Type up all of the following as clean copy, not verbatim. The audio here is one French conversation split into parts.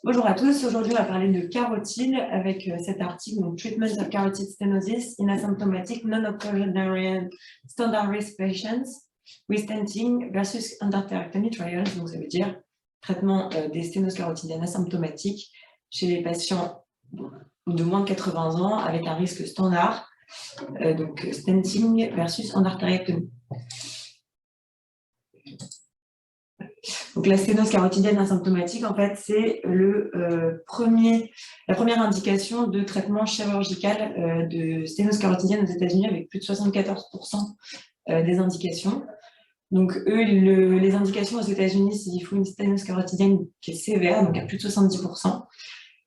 Bonjour à tous, aujourd'hui on va parler de carotide avec cet article, donc Treatment of Carotid Stenosis in Asymptomatic Non-Octogenarian Standard Risk Patients with Stenting versus Endarterectomy Trials, donc ça veut dire traitement des sténoses carotidiennes asymptomatiques chez les patients de moins de 80 ans avec un risque standard, donc stenting versus endarterectomy. Donc, la sténose carotidienne asymptomatique, en fait, c'est la première indication de traitement chirurgical de sténose carotidienne aux États-Unis avec plus de 74% des indications. Donc, eux, les indications aux États-Unis, c'est qu'il faut une sténose carotidienne qui est sévère, donc à plus de 70%.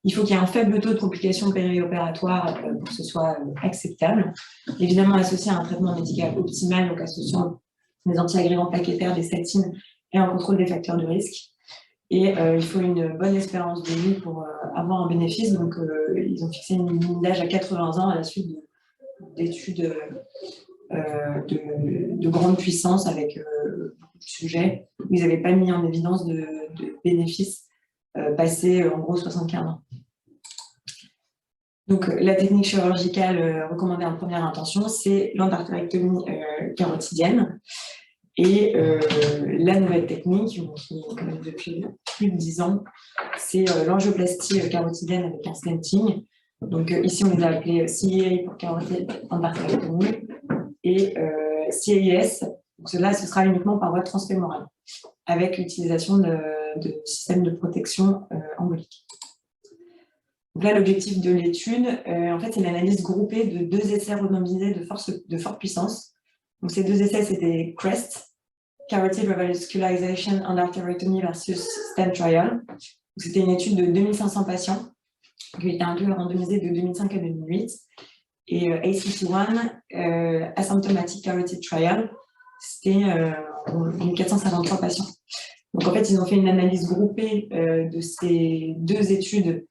Il faut qu'il y ait un faible taux de complications périopératoires pour que ce soit acceptable. Évidemment, associé à un traitement médical optimal, donc associant des antiagrégants plaquettaires, des statines, et un contrôle des facteurs de risque. Et il faut une bonne espérance de vie pour avoir un bénéfice. Donc, ils ont fixé une limite d'âge à 80 ans à la suite d'études de grande puissance avec beaucoup de sujets où ils n'avaient pas mis en évidence de bénéfices passés en gros 75 ans. Donc, la technique chirurgicale recommandée en première intention, c'est l'endarterectomie carotidienne. Et la nouvelle technique, qui est quand même depuis plus de 10 ans, c'est l'angioplastie carotidienne avec un stenting. Donc ici, on les a appelés CEA pour carotide endarterectomie et CAS. Donc cela, ce sera uniquement par voie transfémorale, avec l'utilisation de systèmes de protection embolique. Donc là, l'objectif de l'étude, en fait, c'est une analyse groupée de 2 essais randomisés de forte puissance. Donc, ces 2 essais, c'était CREST, Carotid Revascularization Endarterectomy versus Stent Trial. C'était une étude de 2500 patients qui a été inclus et randomisée de 2005 à 2008. Et ACT1, Asymptomatic Carotid Trial, c'était 1453 patients. Donc, en fait, ils ont fait une analyse groupée de ces 2 études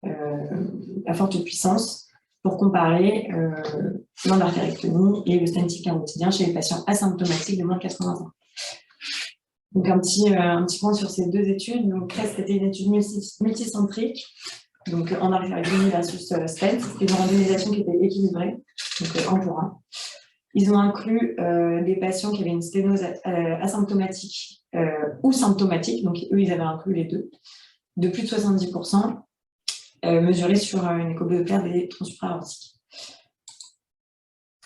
à forte puissance pour comparer l'endarterectomie et le stenting carotidien chez les patients asymptomatiques de moins de 80 ans. Donc, un petit point sur ces 2 études. Donc, CREST, c'était une étude multicentrique, donc endarterectomie versus stent. C'était une randomisation qui était équilibrée, donc 1 pour 1. Ils ont inclus des patients qui avaient une sténose asymptomatique ou symptomatique, donc eux, ils avaient inclus les 2, de plus de 70%, mesurés sur une écho-Doppler des troncs supraortiques.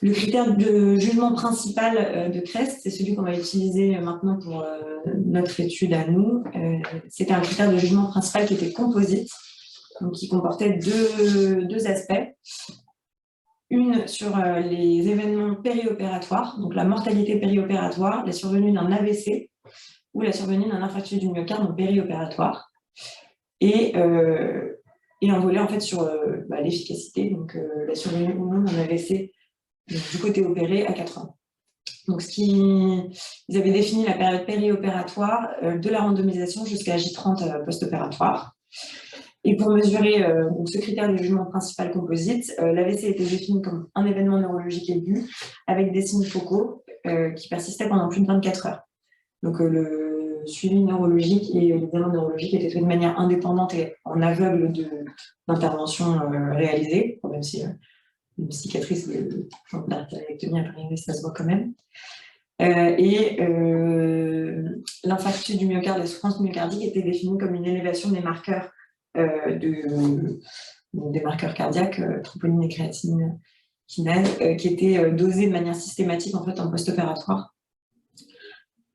Le critère de jugement principal de CREST, c'est celui qu'on va utiliser maintenant pour notre étude à nous. C'était un critère de jugement principal qui était composite, donc qui comportait deux aspects. Une sur les événements périopératoires, donc la mortalité périopératoire, la survenue d'un AVC ou la survenue d'un infarctus du myocarde donc périopératoire. Et un volet en fait sur l'efficacité, donc la survenue ou non d'un AVC du côté opéré à 4 ans. Donc, ils avaient défini la période périopératoire de la randomisation jusqu'à J30 post-opératoire. Et pour mesurer donc ce critère de jugement principal composite, l'AVC était défini comme un événement neurologique aigu avec des signes focaux qui persistaient pendant plus de 24 heures. Donc, le suivi neurologique et l'examen neurologique étaient faits de manière indépendante et en aveugle d'intervention réalisée, même si une cicatrice de l'endarterectomie après ça se voit quand même. L'infarctus du myocarde et la souffrance myocardique étaient définis comme une élévation des marqueurs cardiaques, troponine et créatinine kinase, qui étaient dosés de manière systématique en fait en post-opératoire.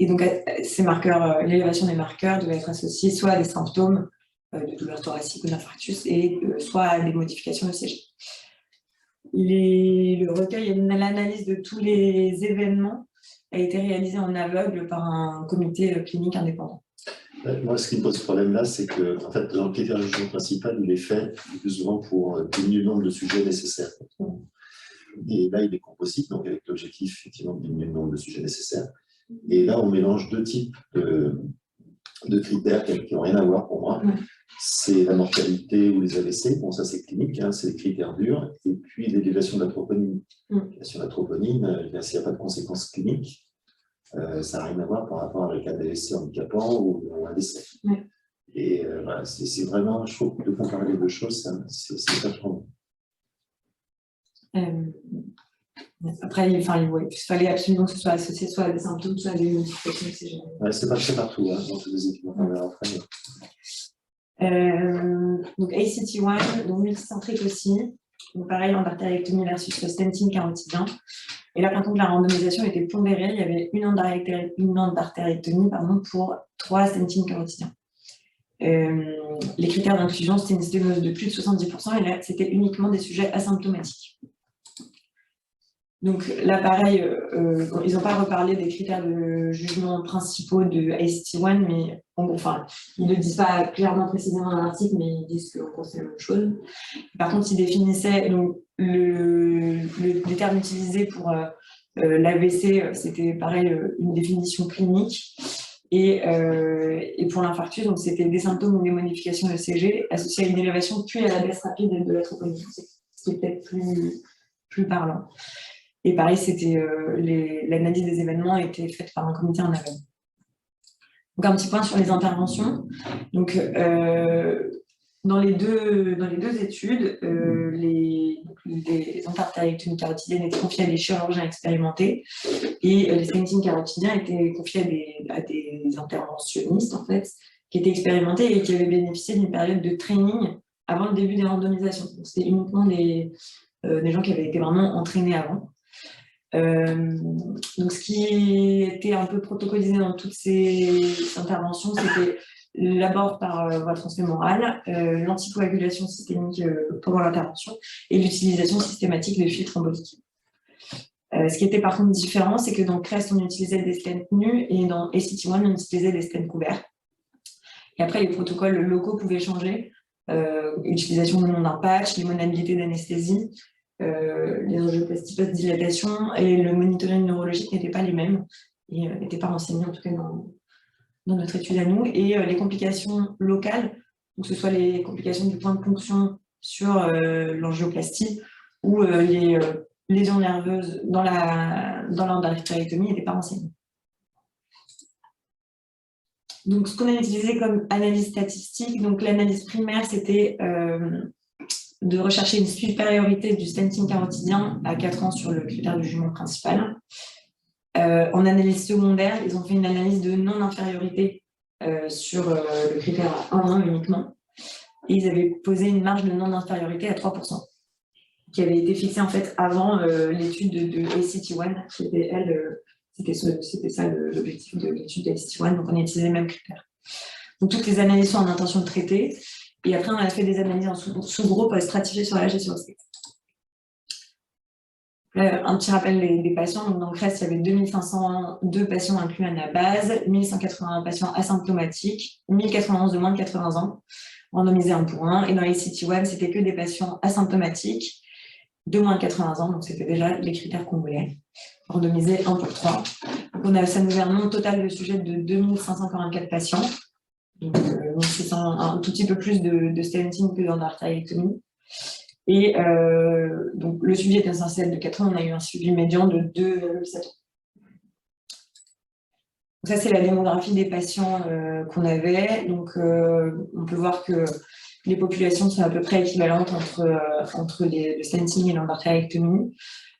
Et donc ces marqueurs, l'élévation des marqueurs devait être associée soit à des symptômes de douleur thoracique ou d'infarctus et soit à des modifications ECG. Le recueil et l'analyse de tous les événements a été réalisé en aveugle par un comité clinique indépendant. Moi, ce qui me pose problème là, c'est que en fait, dans le critère de jugement principal, il est fait le plus souvent pour diminuer le nombre de sujets nécessaires. Et là, il est composite, donc avec l'objectif effectivement de diminuer le nombre de sujets nécessaires. Et là, on mélange 2 types de critères qui n'ont rien à voir pour moi. C'est la mortalité ou les AVC, bon ça c'est clinique, hein, c'est les critères durs, et puis l'élévation de la troponine. Sur la troponine, s'il n'y a pas de conséquences cliniques, ça n'a rien à voir par rapport à un cas d'AVC handicapant ou un décès. Et voilà, c'est vraiment, je trouve, de comparer les deux choses, c'est vachement Euh, Après, ouais, il fallait absolument que ce soit associé soit à des symptômes, soit à des modifications de CG. Ouais, c'est pas très partout, hein, dans tous les équipes, on verra après. Donc ACT1, donc multicentrique aussi. Donc pareil, endartérectomie versus stenting carotidien. Et là, par contre, la randomisation était pondérée. Il y avait une endartérectomie pour 3 stentings carotidiens. Les critères d'inclusion, c'était une sténose de plus de 70%, et là, c'était uniquement des sujets asymptomatiques. Donc là, pareil, ils n'ont pas reparlé des critères de jugement principaux de ACT1, mais ils ne le disent pas clairement précisément dans l'article, mais ils disent que c'est la même chose. Par contre, ils définissaient donc, les termes utilisés pour l'AVC, c'était pareil, une définition clinique. Et pour l'infarctus, donc c'était des symptômes ou des modifications de CG associées à une élévation puis à la baisse rapide de la troponine, ce qui est peut-être plus parlant. Et pareil, c'était l'analyse des événements a été faite par un comité en aval. Donc un petit point sur les interventions. Donc dans les deux études, les endartérectomies carotidiennes étaient confiées à des chirurgiens expérimentés et les stentings carotidiens étaient confiés à des interventionnistes en fait, qui étaient expérimentés et qui avaient bénéficié d'une période de training avant le début des randomisations. C'était uniquement des gens qui avaient été vraiment entraînés avant. Donc, ce qui était un peu protocolisé dans toutes ces interventions, c'était l'abord par voie transfémorale, l'anticoagulation systémique pendant l'intervention et l'utilisation systématique de filtres emboliques. Ce qui était par contre différent, c'est que dans CREST, on utilisait des stents nus et dans ACT1, on utilisait des stents couverts. Et après, les protocoles locaux pouvaient changer. Utilisation ou non d'un patch, les modalités d'anesthésie, les angioplasties post-dilatation et le monitoring neurologique n'étaient pas les mêmes et n'étaient pas renseignés en tout cas dans notre étude à nous. Et les complications locales, donc que ce soit les complications du point de ponction sur l'angioplastie ou les lésions nerveuses dans l'endartérectomie n'étaient pas renseignées. Donc, ce qu'on a utilisé comme analyse statistique, donc l'analyse primaire, c'était de rechercher une supériorité du stenting carotidien à 4 ans sur le critère du jugement principal. En analyse secondaire, ils ont fait une analyse de non-infériorité sur le critère à 1 an uniquement. Et ils avaient posé une marge de non-infériorité à 3%, qui avait été fixée en fait avant l'étude de ACT1, qui était elle. C'était ça l'objectif de l'étude d'ACT1, donc on a utilisé les mêmes critères. Donc toutes les analyses sont en intention de traiter, et après on a fait des analyses en sous-groupes stratifiés sur l'âge et sur le sexe. Un petit rappel des patients, donc dans le CREST, il y avait 2502 patients inclus à la base, 1181 patients asymptomatiques, 1091 de moins de 80 ans, randomisés 1 pour 1, et dans ACT1, c'était que des patients asymptomatiques, de moins de 80 ans, donc c'était déjà les critères qu'on voulait, randomisés 1 pour 3. Donc ça nous fait un nombre total de sujets de 2544 patients, donc c'est un tout petit peu plus de stenting que d'endartérectomie. Et donc le suivi était censé être de 4 ans, on a eu un suivi médian de 2,7 ans. Donc ça, c'est la démographie des patients qu'on avait. Donc on peut voir que les populations sont à peu près équivalentes entre le stenting et l'endartérectomie.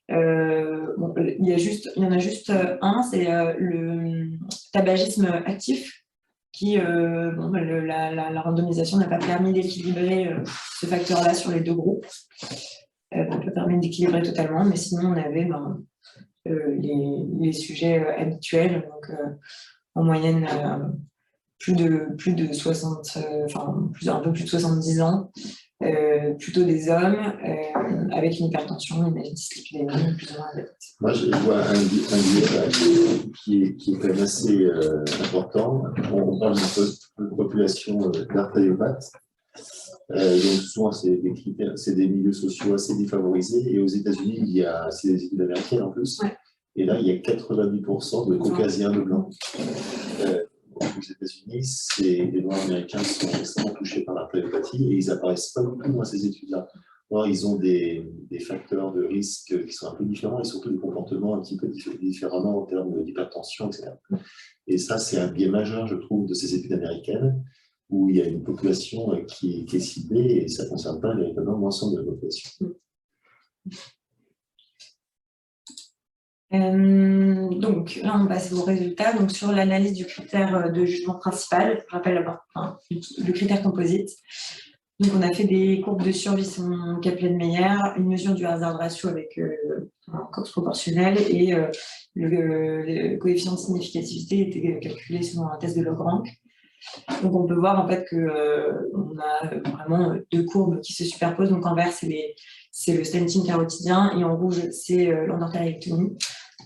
Il y en a juste un, c'est le tabagisme actif, qui, la randomisation n'a pas permis d'équilibrer ce facteur-là sur les deux groupes. Ça n'a pas permis d'équilibrer totalement, mais sinon on avait les sujets habituels, donc en moyenne plus de 60, un peu plus de 70 ans, plutôt des hommes, avec une hypertension, une dyslipidémie, plus ou moins adaptée. Moi, je vois un biais qui est quand même assez important. On parle d'une population d'artériopathes. Donc souvent, c'est des critères, c'est des milieux sociaux assez défavorisés. Et aux États-Unis, c'est des études américaines en plus. Ouais. Et là, il y a 90% de caucasiens de blancs. Aux États-Unis, les Noirs américains sont extrêmement touchés par l'artériopathie et ils n'apparaissent pas beaucoup dans ces études-là. Or, ils ont des facteurs de risque qui sont un peu différents et surtout des comportements un petit peu différemment en termes d'hypertension, etc. Et ça, c'est un biais majeur, je trouve, de ces études américaines. où il y a une population qui est ciblée et ça ne concerne pas véritablement l'ensemble de la population. Donc là, on passe aux résultats. Donc, sur l'analyse du critère de jugement principal, je rappelle le critère composite. Donc, on a fait des courbes de survie selon Kaplan-Meier, une mesure du hazard ratio avec un Cox proportionnel et le coefficient de significativité était calculé selon un test de Log-Rank. Donc, on peut voir en fait qu'on a vraiment deux courbes qui se superposent. Donc, en vert, c'est le stenting carotidien et en rouge, c'est l'endartérectomie.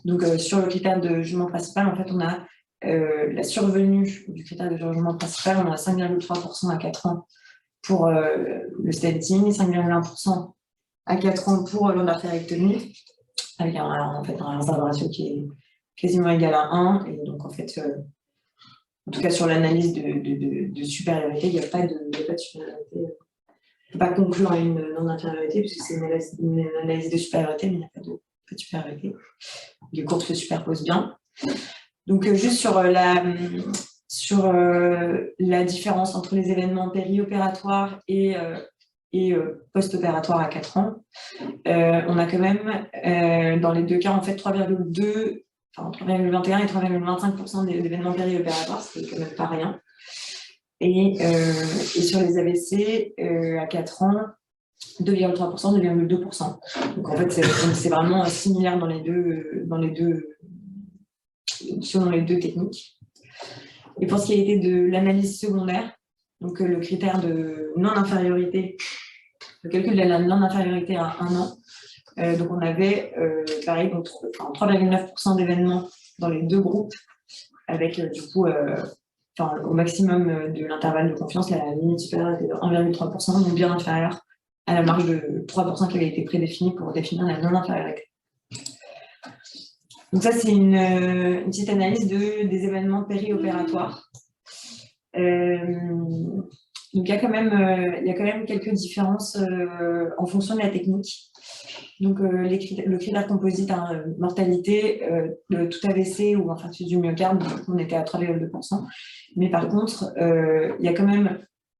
Donc, sur le critère de jugement principal, en fait, on a la survenue du critère de jugement principal, on a 5,3% à 4 ans pour le stenting, 5,1% à 4 ans pour l'endartérectomie, avec en fait, un hazard ratio qui est quasiment égal à 1. Et donc, en fait, en tout cas, sur l'analyse de supériorité, il n'y a pas de supériorité. On ne peut pas conclure à une non-infériorité, puisque c'est une analyse de supériorité, mais il n'y a pas de supériorité. Les courbes se superposent bien. Donc, juste sur la différence entre les événements périopératoires et post-opératoires à 4 ans, on a quand même, dans les deux cas, en fait, 3,21 et 3,25% des événements périopératoires, ce qui est quand même pas rien. Et sur les AVC, à 4 ans, 2,3%, 2,2%. Donc en fait, c'est vraiment similaire selon les deux techniques. Et pour ce qui a été de l'analyse secondaire, donc le critère de non-infériorité, le calcul de la non-infériorité à 1 an, donc on avait pareil, 3,9% d'événements dans les deux groupes, avec du coup au maximum de l'intervalle de confiance, la limite supérieure était de 1,3%, donc bien inférieure à la marge de 3% qui avait été prédéfinie pour définir la non-infériorité. Donc ça, c'est une petite analyse des événements périopératoires. Donc il y a quand même quelques différences en fonction de la technique. Donc le critère composite, mortalité, de tout AVC ou infarctus du myocarde, on était à 3,2%. Mais par contre, il y a quand même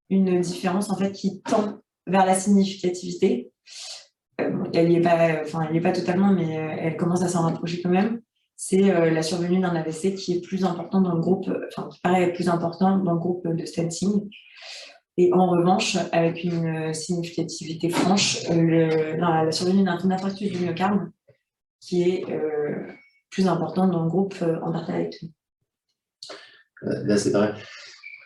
une différence en fait qui tend vers la significativité. Elle n'y est pas totalement, mais elle commence à s'en rapprocher quand même. C'est la survenue d'un AVC qui est plus important dans le groupe, qui paraît plus important dans le groupe de stenting. Et en revanche, avec une significativité franche, la survenue d'un infarctus du myocarde qui est plus important dans le groupe endartérectomie. Là, c'est pareil.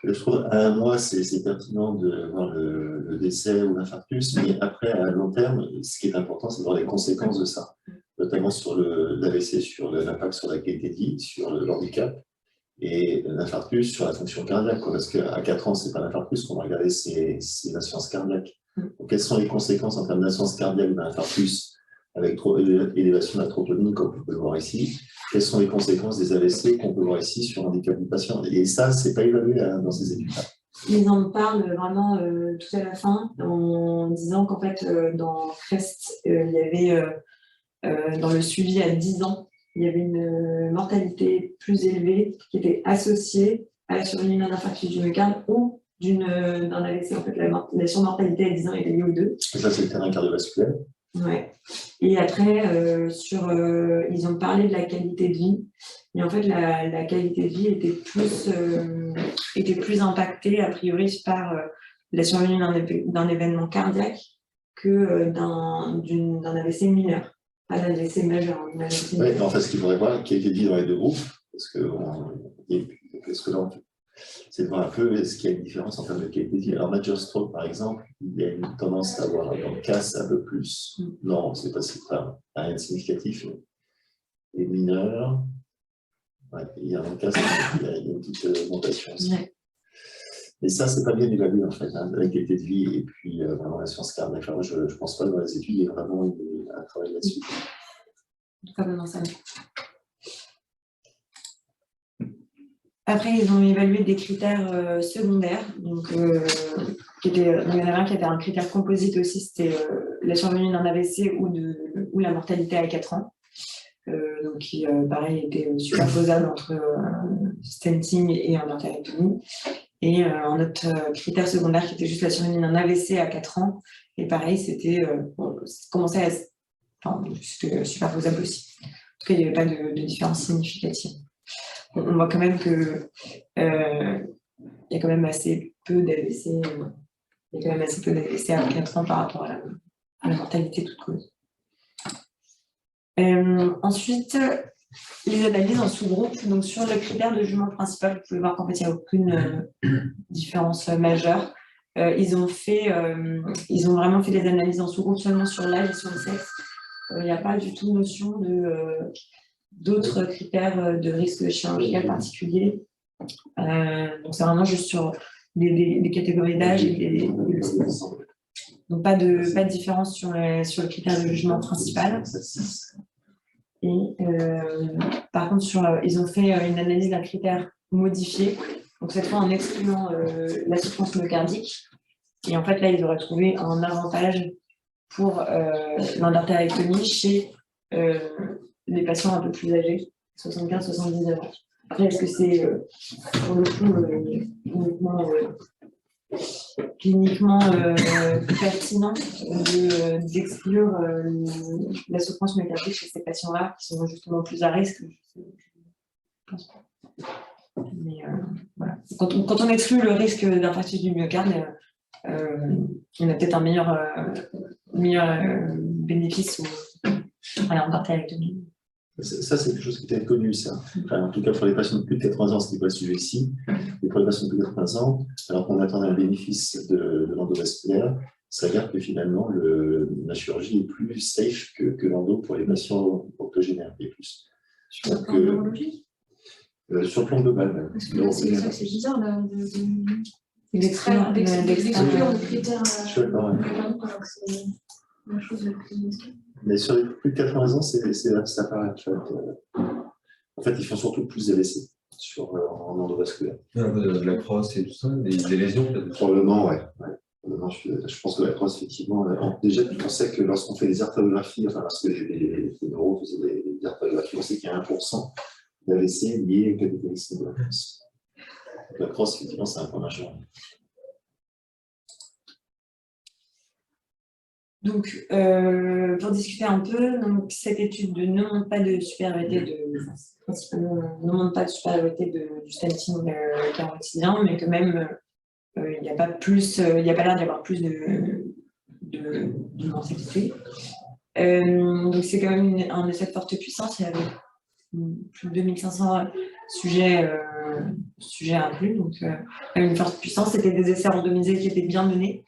Je trouve à 1 mois, c'est pertinent de voir le décès ou l'infarctus, mais après, à long terme, ce qui est important, c'est de voir les conséquences de ça, notamment sur l'AVC, sur l'impact sur la qualité de vie, sur l'handicap, et l'infarctus sur la fonction cardiaque, parce qu'à 4 ans, ce n'est pas l'infarctus qu'on va regarder, c'est l'insuffisance cardiaque. Donc, quelles sont les conséquences en termes d'insuffisance cardiaque d'un infarctus avec élévation de la troponine, comme on peut le voir ici? Quelles sont les conséquences des AVC qu'on peut voir ici sur le handicap du patient? Et ça, ce n'est pas évalué dans ces études-là. Ils en parlent vraiment tout à la fin, en disant qu'en fait, dans CREST, il y avait, dans le suivi à 10 ans, il y avait une mortalité plus élevée qui était associée à la survenue d'un infarctus du myocarde ou d'un AVC. En fait, la surmortalité à 10 ans était liée aux deux. Et ça, c'est le terrain cardiovasculaire. Ouais. Et après, ils ont parlé de la qualité de vie. Et en fait, la qualité de vie était plus impactée, a priori, par la survenue d'un événement cardiaque que d'un AVC mineur. Pas d'un AVC majeur. Oui, en fait, ce qu'il faudrait voir, qualité de vie dans les deux groupes, parce que là, c'est de voir un peu est-ce qu'il y a une différence en termes de qualité de vie. Alors, major stroke, par exemple, il y a une tendance à avoir dans le casse un peu plus. Non, c'est pas rien de significatif. Et mineur, ouais, il y a un casse, il y a une petite augmentation aussi. Ouais. Mais ça, c'est pas bien évalué, en fait, la qualité de vie et puis vraiment la science cardiaque. Enfin, moi, je ne pense pas que dans les études, il y a vraiment un travail là-dessus. Comme dans ça. Après, ils ont évalué des critères secondaires. Donc, il y en avait un qui était un critère composite aussi, c'était la survenue d'un AVC ou la mortalité à 4 ans. Donc, qui, pareil, était superposable entre stenting et endartérectomie. Et un autre critère secondaire qui était juste la survenue d'un AVC à 4 ans. Et pareil, c'était commençait à enfin, c'était superposable aussi. En tout cas, il n'y avait pas de différence significative. On voit quand même que il y a quand même assez peu d'AVC. Il y a quand même assez peu d'AVC à 4 ans par rapport à la mortalité toute cause. Ensuite, les analyses en sous-groupe. Donc, sur le critère de jugement principal, vous pouvez voir qu'en fait, il n'y a aucune différence majeure. Ils ont vraiment fait des analyses en sous-groupe seulement sur l'âge et sur le sexe. Il n'y a pas du tout notion d'autres critères de risque chirurgical particulier. Donc, c'est vraiment juste sur des catégories d'âge et donc pas de différence sur le critère de jugement principal. Et par contre, ils ont fait une analyse d'un critère modifié, donc cette fois en excluant la souffrance myocardique. Et en fait, là, ils auraient trouvé un avantage pour l'endartérectomie chez les patients un peu plus âgés, 75-79 ans. Après, est-ce que c'est pour le coup cliniquement pertinent d'exclure la souffrance myocardique chez ces patients-là qui sont justement plus à risque? Je pense pas. Mais voilà. Quand on exclut le risque d'infarctus du myocarde, on a peut-être un meilleur bénéfice à l'endartérectomie. Ça, c'est quelque chose qui était connu, ça. Enfin, en tout cas, pour les patients de plus de 80 ans, ce n'est pas le sujet ici. Mais pour les patients de plus de 80 ans, alors qu'on attendait un bénéfice de l'endovasculaire, ça regarde que finalement, la chirurgie est plus safe que l'endo pour les patients octogénaires et plus. Sur le plan neurologique sur le plan global, même. Parce que là, c'est ça que c'est bizarre, d'exclure le critère. Je suis d'accord, ouais. Alors que c'est la chose la plus risquée. Mais sur les plus de 80 ans, ça paraît. En fait, ils font surtout plus d'AVC en endovasculaire. De la crosse et tout ça, des lésions peut-être. Probablement, ouais. Probablement, je pense que la crosse, effectivement, déjà, on sait que lorsqu'on fait des artériographies, enfin, lorsque les neuros faisaient des artériographies, on sait qu'il y a 1% d'AVC lié au capitalisme de la crosse. Donc, la crosse, effectivement, c'est un point majeur. Donc, pour discuter un peu, donc, cette étude ne montre pas de supériorité ne montre pas de supériorité du stenting carotidien, mais que même il n'y a pas l'air d'y avoir plus de mortalité. Donc c'est quand même un essai de forte puissance. Il y avait plus de 2500 sujets inclus, donc une forte puissance. C'était des essais randomisés qui étaient bien menés.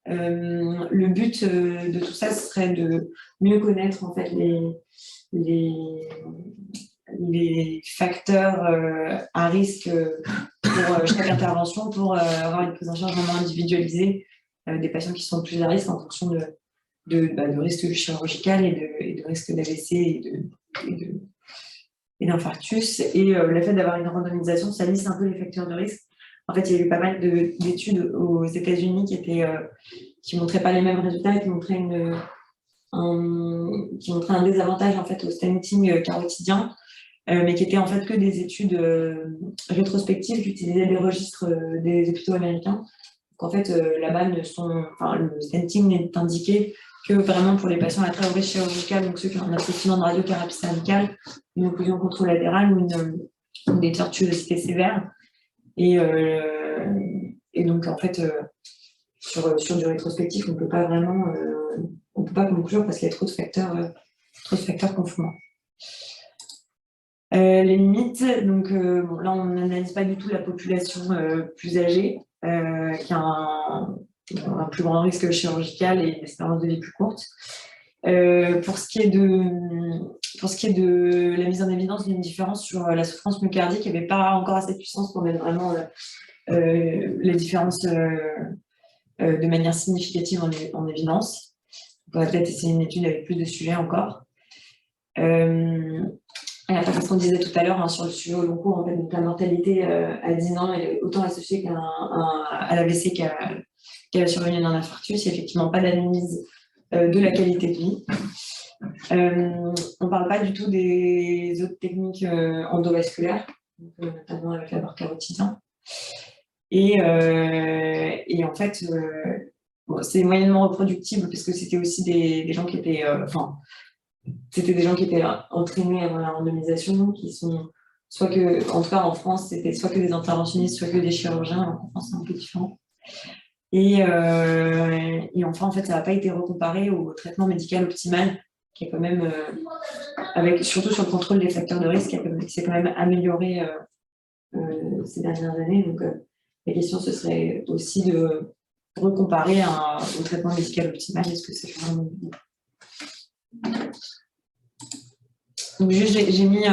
Le but de tout ça serait de mieux connaître en fait les facteurs à risque pour chaque intervention, pour avoir une prise en charge vraiment individualisée des patients qui sont plus à risque en fonction de risque chirurgical et de risque d'AVC et d'infarctus. Et le fait d'avoir une randomisation, ça lisse un peu les facteurs de risque. En fait, il y a eu pas mal d'études aux États-Unis qui montraient pas les mêmes résultats et qui montraient un désavantage en fait au stenting carotidien, mais qui étaient en fait que des études rétrospectives qui utilisaient les registres des hôpitaux américains. Donc en fait, là-bas, le stenting n'est indiqué que vraiment pour les patients à très haut risque chirurgical, donc ceux qui ont un accident de radiothérapie cervicale, une occlusion contralatérale ou des tortuosités sévères. Et donc, en fait, sur du rétrospectif, on ne peut pas conclure parce qu'il y a trop de facteurs confondants. Les limites, donc là, on n'analyse pas du tout la population plus âgée qui a un plus grand risque chirurgical et une espérance de vie plus courte. Pour ce qui est de la mise en évidence d'une différence sur la souffrance myocardique, il n'y avait pas encore assez de puissance pour mettre vraiment les différences de manière significative en évidence. On va peut-être essayer une étude avec plus de sujets encore. Ce qu'on disait tout à l'heure sur le sujet au long cours, en fait, donc la mortalité à 10 ans est autant associée à l'AVC qu'à la survenue d'un infarctus. Il n'y a effectivement pas d'analyse de la qualité de vie. On ne parle pas du tout des autres techniques endovasculaires, notamment avec l'abord carotidien. Et en fait, bon, c'est moyennement reproductible parce que c'était aussi des gens qui étaient, c'était des gens qui étaient entraînés avant la randomisation, qui sont soit que, en tout cas en France, c'était soit que des interventionnistes, soit que des chirurgiens. Alors, en France, c'est un peu différent. Et enfin, en fait, ça n'a pas été recomparé au traitement médical optimal, qui est quand même, surtout sur le contrôle des facteurs de risque, qui s'est quand même amélioré ces dernières années. Donc, la question, ce serait aussi de recomparer au traitement médical optimal. Est-ce que c'est vraiment... Donc, juste, j'ai mis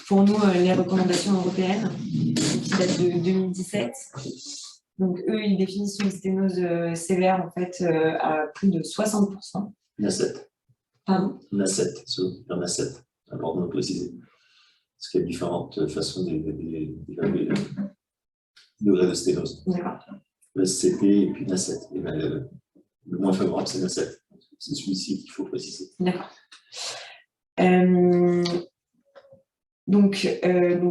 pour nous les recommandations européennes qui datent de 2017. Donc, eux, ils définissent une sténose sévère en fait à plus de 60%. NA7. Pardon? NA7, NA7, important de préciser. Parce qu'il y a différentes façons d'évaluer le degré de sténose. D'accord. Le SCP et puis NA7. Et ben, le moins favorable, c'est NA7. C'est celui-ci qu'il faut préciser. D'accord. Donc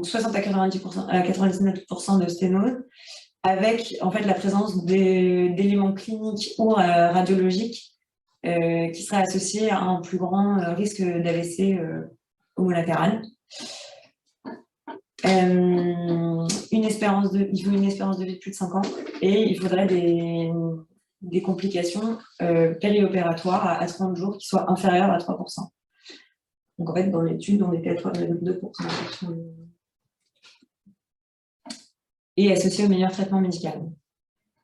60 à 90%, à 99% de sténose, avec en fait la présence d'éléments cliniques ou radiologiques qui seraient associés à un plus grand risque d'AVC homolatéral. Il faut une espérance de vie de plus de 5 ans et il faudrait des complications périopératoires à 30 jours qui soient inférieures à 3%. Donc en fait, dans l'étude, on était à 3,2%. Et associé au meilleur traitement médical.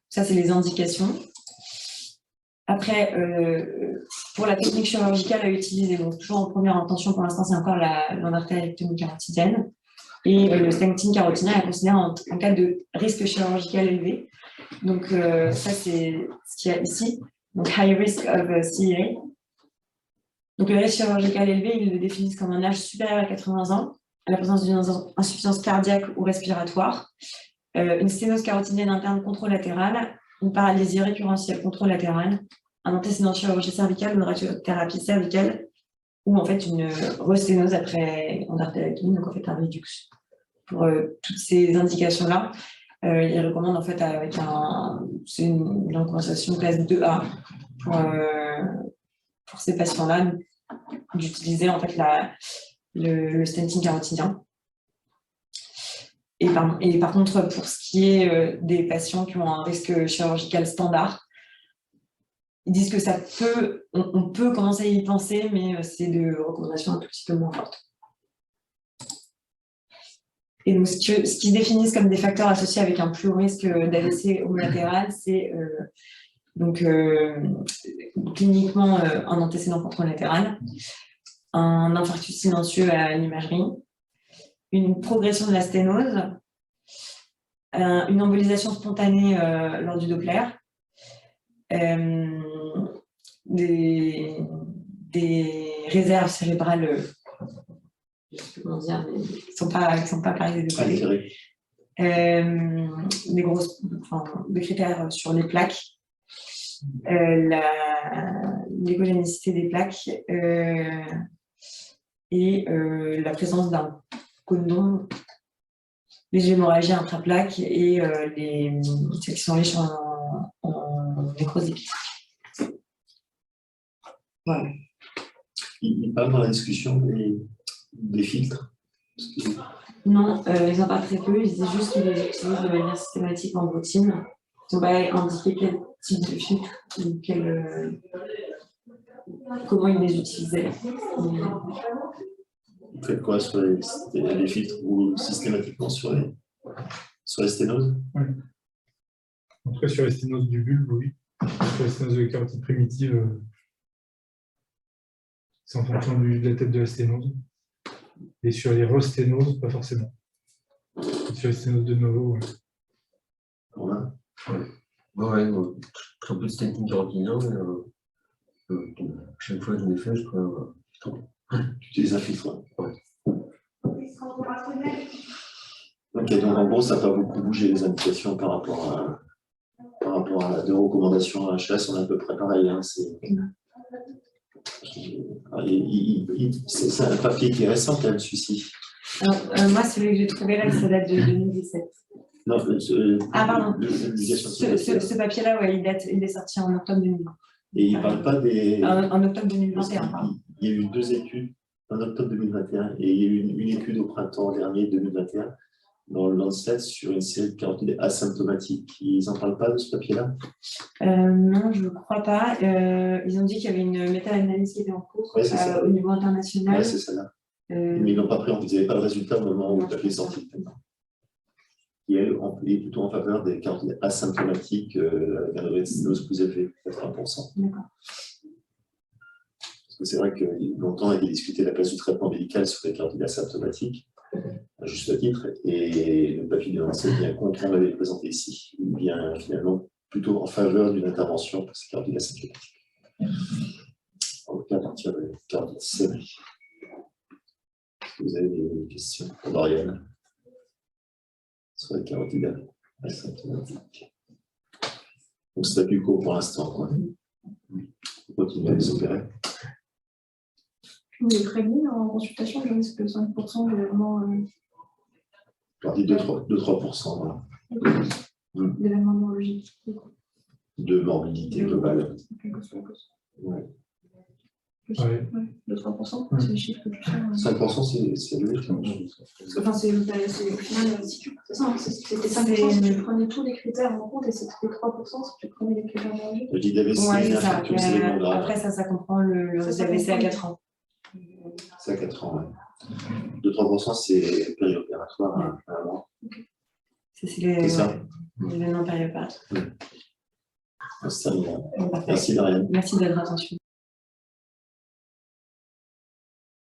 Ça, c'est les indications. Après, pour la technique chirurgicale à utiliser, donc toujours en première intention, pour l'instant, c'est encore l'endartérectomie carotidienne. Et le stenting carotinien est considéré en cas de risque chirurgical élevé. Donc ça, c'est ce qu'il y a ici. Donc high risk of CEA. Donc le risque chirurgical élevé, ils le définissent comme un âge supérieur à 80 ans, à la présence d'une insuffisance cardiaque ou respiratoire, une sténose carotidienne interne contralatérale, une paralysie récurrentielle contralatérale, un antécédent chirurgie cervicale ou une radiothérapie cervicale, ou en fait une resténose après endartérectomie, donc en fait un redux. Pour toutes ces indications-là, ils recommandent en fait avec une recommandation classe 2A pour ces patients-là d'utiliser en fait le stenting carotidien. Et par contre, pour ce qui est des patients qui ont un risque chirurgical standard, ils disent que on peut commencer à y penser, mais c'est de recommandations un tout petit peu moins fortes. Et donc, ce qu'ils définissent comme des facteurs associés avec un plus haut risque d'AVC homolatéral, c'est cliniquement un antécédent contralatéral, un infarctus silencieux à l'imagerie, une progression de la sténose, une embolisation spontanée lors du Doppler, des réserves cérébrales, je ne sais plus comment dire, mais qui ne sont pas pareilles des critères sur les plaques, l'écogénicité des plaques et la présence d'un condom, les hémorragies intraplaques et celles qui sont riches en nécrose épileptique. Voilà. Il parle dans la discussion des filtres. Non, ils n'en parlent très peu, ils disent juste qu'ils les utilisent de manière systématique en routine. Ils n'ont pas indiqué quel type de filtre ou comment ils les utilisaient. Vous faites quoi sur les filtres ou systématiquement sur les sténoses? Oui. En tout cas, sur les sténoses du bulbe, oui. Sur les sténoses de carotide primitive, c'est en fonction de la tête de la sténose. Et sur les resténoses, pas forcément. Et sur les sténoses de novo, oui. Voilà. Ouais, très peu de stenting carotidien, mais chaque fois que j'en ai fait, je crois. Tu utilises un filtre. Ouais. Ok, donc en gros, ça n'a pas beaucoup bougé les indications par rapport à la deux recommandations à HS, on est à peu près pareil. Hein, c'est un papier qui est récent quand même, celui-ci. Alors, moi, celui que j'ai trouvé là, ça date de 2017. Non, Ah, pardon. l'obligation de Ce papier-là, ouais, il est sorti en octobre 2020. Et il ne parle pas des. En octobre Parce 2021, pardon. qu'il y a eu 2 études en octobre 2021 et il y a eu une étude au printemps dernier 2021 dans le Lancet sur une série de carotides asymptomatiques. Ils n'en parlent pas de ce papier-là? Non, je ne crois pas. Ils ont dit qu'il y avait une méta-analyse qui était en cours Ouais, c'est ça. au niveau international. Ouais, c'est ça-là. Mais ils n'ont pas pris, ils n'avaient pas le résultat au moment où le papier est sorti. Qui elle est plutôt en faveur des carotides asymptomatiques avec un degré de sténose plus élevé, 80%. D'accord. Parce que c'est vrai que longtemps a été discuté la place du traitement médical sur les carotides asymptomatiques, à juste titre, et le papier de Lancet vient contre, on l'avait présenté ici, il vient finalement plutôt en faveur d'une intervention pour ces carotides asymptomatiques. En tout cas, à partir de carotides sévères. Est-ce que vous avez des questions pour Dorian sur les carotides asymptomatiques? Donc, statu quo pour l'instant. On continue à les opérer. Vous les prévenus en consultation, je risque que 5% de vraiment On dit 2-3%, voilà, d'événements neurologiques. de morbidité globale. Quelle que soit la cause. Ouais. Ouais. 2-3%, c'est le chiffre que tu sens. 5%, c'est élevé. Enfin, c'est au final, si tu, c'est ça, hein, c'était 5% si tu prenais tous les critères en compte et c'était 3% si tu prenais les critères neurologiques. Je dis d'AVC, Ouais, c'est ça. infarctus, élément grave. Après, ça comprend le Ça AVC à comprend. 4 ans. C'est à 4 ans, ouais. 2-3%, c'est périopératoire à un mois. C'est C'est ça. l'événement périopératoire. C'est terminé. Bon, parfait. Merci, Dorian. Merci de votre attention.